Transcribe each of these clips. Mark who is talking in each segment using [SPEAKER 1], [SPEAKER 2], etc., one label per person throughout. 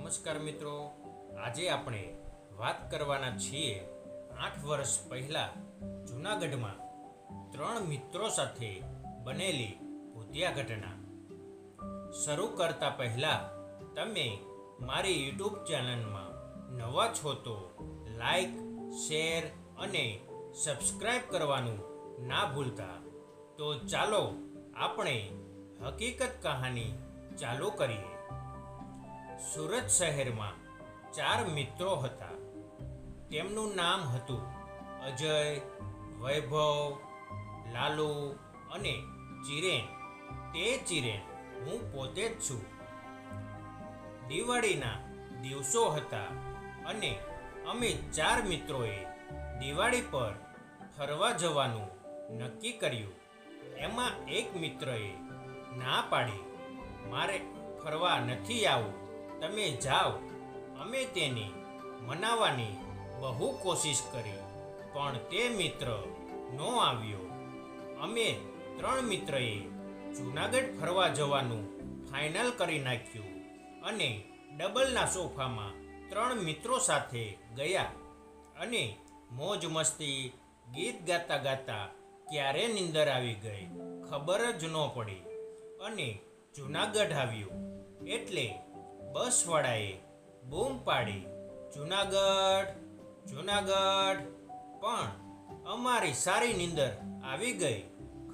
[SPEAKER 1] નમસ્કાર મિત્રો, આજે આપણે વાત કરવાના છીએ 8 વર્ષ પહેલા જૂનાગઢમાં 3 મિત્રો સાથે બનેલી ભૂતિયા ઘટના. શરૂ કરતા પહેલા તમે મારી યુટ્યુબ ચેનલમાં નવા છો તો લાઈક, શેર અને સબસ્ક્રાઈબ કરવાનું ના ભૂલતા. તો ચાલો આપણે હકીકત કહાની ચાલુ કરીએ. સુરત શહેરમાં 4 મિત્રો હતા. તેમનું નામ હતું અજય, વૈભવ, લાલુ અને ચિરેન. તે ચિરેન હું પોતે જ છું. દિવાળીના દિવસો હતા અને અમે 4 મિત્રોએ દિવાળી પર ફરવા જવાનું નક્કી કર્યું. એમાં એક મિત્રએ ના પાડી, મારે ફરવા નથી આવવું, તમે જાઓ. અમે તેને મનાવવાની બહુ કોશિશ કરી પણ તે મિત્ર ન આવ્યો. અમે 3 મિત્રએ જૂનાગઢ ફરવા જવાનું ફાઇનલ કરી નાખ્યું અને ડબલના સોફામાં 3 મિત્રો સાથે ગયા અને મોજ મસ્તી, ગીત ગાતા ગાતા ક્યારે નીંદર આવી ગઈ ખબર જ ન પડી. અને જૂનાગઢ આવ્યું એટલે બસવાળાએ બૂમ પાડી, જૂનાગઢ જૂનાગઢ. પણ અમારી સારી નીંદર આવી ગઈ,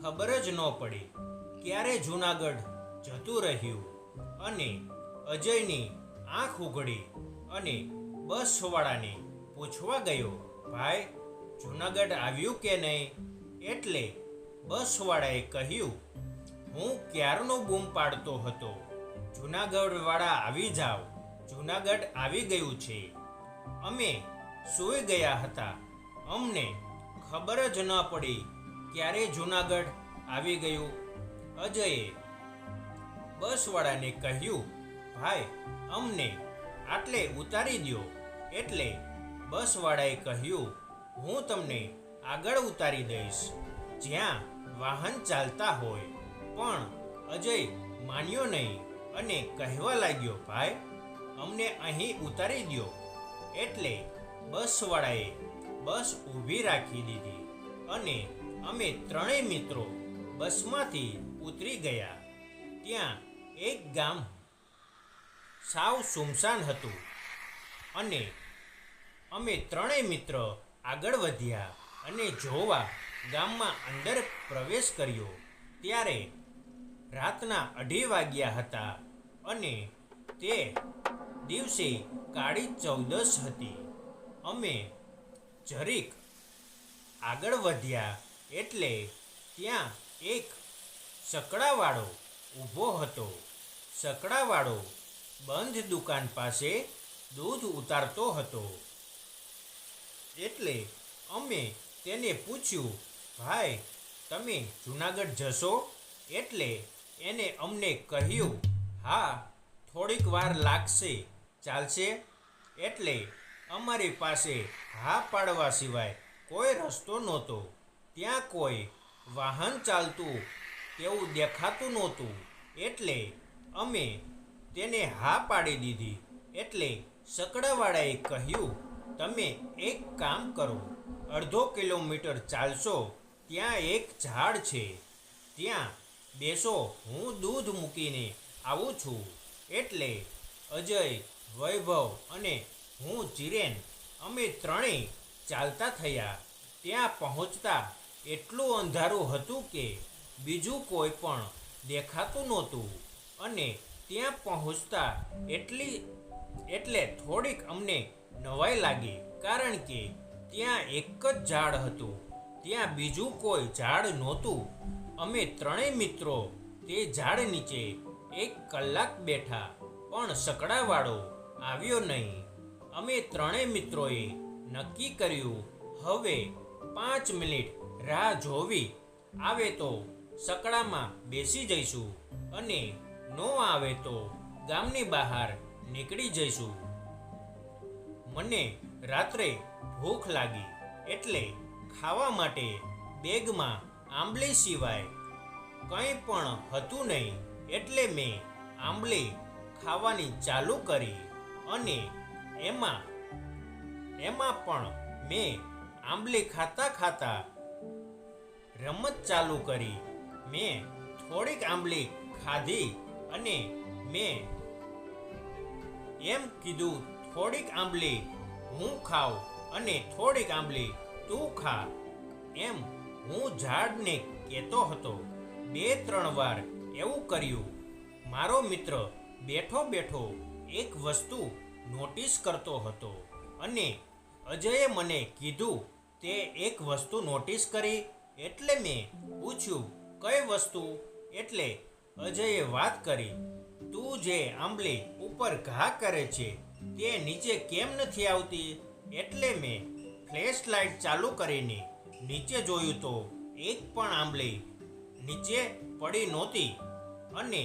[SPEAKER 1] ખબર જ ન પડી ક્યારે જૂનાગઢ જતું રહ્યું. અને અજયની આંખ ઉઘડી અને બસવાળાને પૂછવા ગયો, ભાઈ જૂનાગઢ આવ્યું કે નહીં? એટલે બસવાળાએ કહ્યું, હું ક્યારનો બૂમ પાડતો હતો, જૂનાગઢવાળા આવી જાઓ, જૂનાગઢ આવી ગયું છે. અમે સૂઈ ગયા હતા, અમને ખબર જ ન પડી ક્યારે જૂનાગઢ આવી ગયું. અજયે બસવાળાને કહ્યું, ભાઈ અમને આટલે ઉતારી દો. એટલે બસવાળાએ કહ્યું, હું તમને આગળ ઉતારી દઈશ જ્યાં વાહન ચાલતા હોય. પણ અજય માન્યો નહીં અને કહેવા લાગ્યો, ભાઈ અમને અહીં ઉતારી દો. એટલે બસવાળાએ બસ ઊભી રાખી દીધી અને અમે 3 મિત્રો બસમાંથી ઉતરી ગયા. ત્યાં એક ગામ સાવ સુમસાન હતું અને અમે 3 મિત્ર આગળ વધ્યા અને જોવા ગામમાં અંદર પ્રવેશ કર્યો ત્યારે રાતના 2:30 વાગ્યા હતા અને તે દિવસે કાળી ચૌદશ હતી. અમે જરીક આગળ વધ્યા એટલે ત્યાં એક સકડાવાળો ઊભો હતો. સકડાવાળો બંધ દુકાન પાસે દૂધ ઉતારતો હતો. એટલે અમે તેને પૂછ્યું, ભાઈ તમે જૂનાગઢ જશો? એટલે એને અમને કહ્યું, હા થોડીક વાર લાગશે, ચાલશે? એટલે અમારી પાસે હા પાડવા સિવાય કોઈ રસ્તો નહોતો. ત્યાં કોઈ વાહન ચાલતું તેવું દેખાતું નહોતું. એટલે અમે તેને હા પાડી દીધી. એટલે સકડાવાળાએ કહ્યું, તમે એક કામ કરો, અડધો કિલોમીટર ચાલશો, ત્યાં એક ઝાડ છે, ત્યાં બેસો, હું દૂધ મૂકીને આવું છું. એટલે અજય, વૈભવ અને હું ચિરેન અમે 3 ચાલતા થયા. ત્યાં પહોંચતા એટલું અંધારું હતું કે બીજું કોઈ પણ દેખાતું નહોતું. અને ત્યાં પહોંચતા એટલે થોડીક અમને નવાઈ લાગી, કારણ કે ત્યાં એક જ ઝાડ હતું, ત્યાં બીજું કોઈ ઝાડ નહોતું. અમે 3 મિત્રો તે ઝાડ નીચે 1 કલાક બેઠા પણ સકડાવાળો આવ્યો નહીં. અમે 3 મિત્રોએ નક્કી કર્યું, હવે 5 મિનિટ રાહ જોવી, આવે તો સકડામાં બેસી જઈશું અને ન આવે તો ગામની બહાર નીકળી જઈશું. મને રાત્રે ભૂખ લાગી એટલે ખાવા માટે બેગમાં આંબલી સિવાય કંઈ પણ હતું નહીં. એટલે મેં આંબલી ખાવાની ચાલુ કરી. અને એમાં પણ મેં આંબલી ખાતા ખાતા રમત ચાલુ કરી. મેં થોડીક આંબલી ખાધી અને મેં એમ કીધું, થોડીક આંબલી હું ખાઉં અને થોડીક આંબલી તું ખા. એમ હું ઝાડને કહેતો હતો. 2-3 વાર એવું કર્યું. મારો મિત્ર બેઠો બેઠો એક વસ્તુ નોટિસ કરતો હતો અને અજયે મને કીધું, તે એક વસ્તુ નોટિસ કરી? એટલે મેં પૂછ્યું, કઈ વસ્તુ? એટલે અજયે વાત કરી, તું જે આંબલી ઉપર ઘા કરે છે તે નીચે કેમ નથી આવતી? એટલે મેં ફ્લેશ લાઇટ ચાલુ કરીને નીચે જોયું તો એક પણ આંબલી નીચે પડી નહોતી અને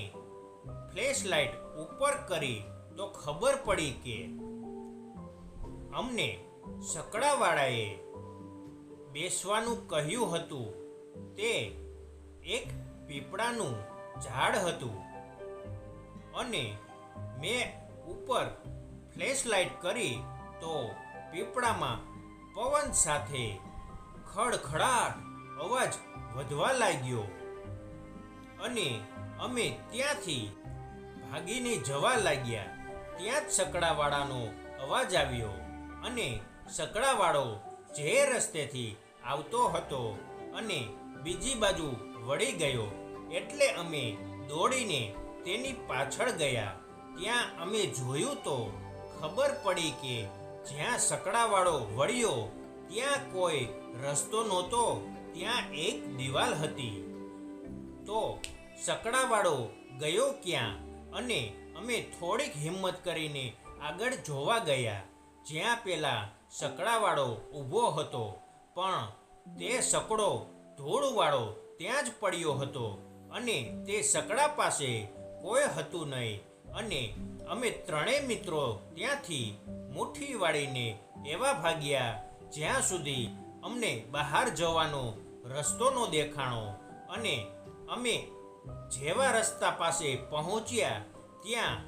[SPEAKER 1] ફ્લેશ લાઇટ ઉપર કરી તો ખબર પડી કે અમને સકડાવાળાએ બેસવાનું કહ્યું હતું. તે એક પીપળાનું ઝાડ હતું અને મેં ઉપર ફ્લેશ લાઇટ કરી તો પીપળામાં પવન સાથે ખડખડાટ અવાજ વધવા લાગ્યો અને અમે ત્યાંથી ભાગીને જવા લાગ્યા. ત્યાં જ સકડાવાળાનો અવાજ આવ્યો અને સકડાવાળો જે રસ્તેથી આવતો હતો અને બીજી બાજુ વળી ગયો. એટલે અમે દોડીને તેની પાછળ ગયા. ત્યાં અમે જોયું તો ખબર પડી કે જ્યાં સકડાવાળો વળ્યો ત્યાં કોઈ રસ્તો નહોતો, ત્યાં એક દિવાલ હતી. તો સકડાવાળો ગયો ક્યાં? અને અમે થોડીક હિંમત કરીને આગળ જોવા ગયા. જ્યાં પેલા સકડાવાળો ઊભો હતો પણ તે સકડો ધૂળવાળો ત્યાં જ પડ્યો હતો અને તે સકડા પાસે કોઈ હતું નહીં. અને અમે ત્રણેય મિત્રો ત્યાંથી મુઠ્ઠી વાળીને એવા ભાગ્યા જ્યાં સુધી અમને બહાર જવાનો રસ્તો ન દેખાણો. અને અમે જેવા રસ્તા પાસે પહોંચ્યા ત્યાં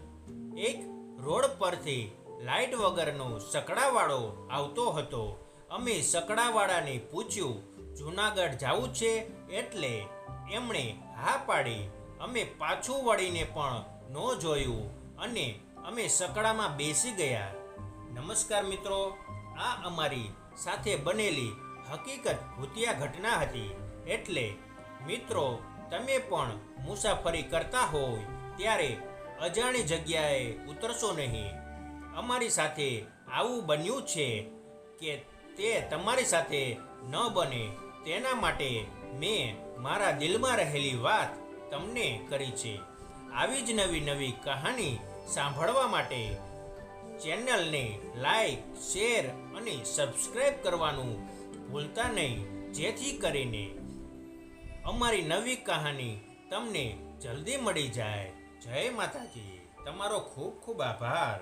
[SPEAKER 1] એક રોડ પરથી લાઇટ વગરનો સકડાવાળો આવતો હતો. અમે સકડાવાળાને પૂછ્યું, જૂનાગઢ જવું છે? એટલે એમણે હા પાડી. અમે પાછું વળીને પણ ન જોયું અને અમે સકડામાં બેસી ગયા. નમસ્કાર મિત્રો, આ અમારી સાથે બનેલી હકીકત ભૂતિયા ઘટના હતી. એટલે મિત્રો, તમે પણ મુસાફરી કરતા હોય ત્યારે અજાણી જગ્યાએ ઉતરશો નહીં. અમારી સાથે આવું બન્યું છે કે તે તમારી સાથે ન બને તેના માટે મેં મારા દિલમાં રહેલી વાત તમને કરી છે. આવી જ નવી નવી કહાની સાંભળવા માટે ચેનલને લાઈક, શેર અને સબસ્ક્રાઈબ કરવાનું ભૂલતા નહીં, જેથી કરીને અમારી નવી કહાની તમને જલ્દી મળી જાય. જય માતાજી. તમારો ખૂબ ખૂબ આભાર.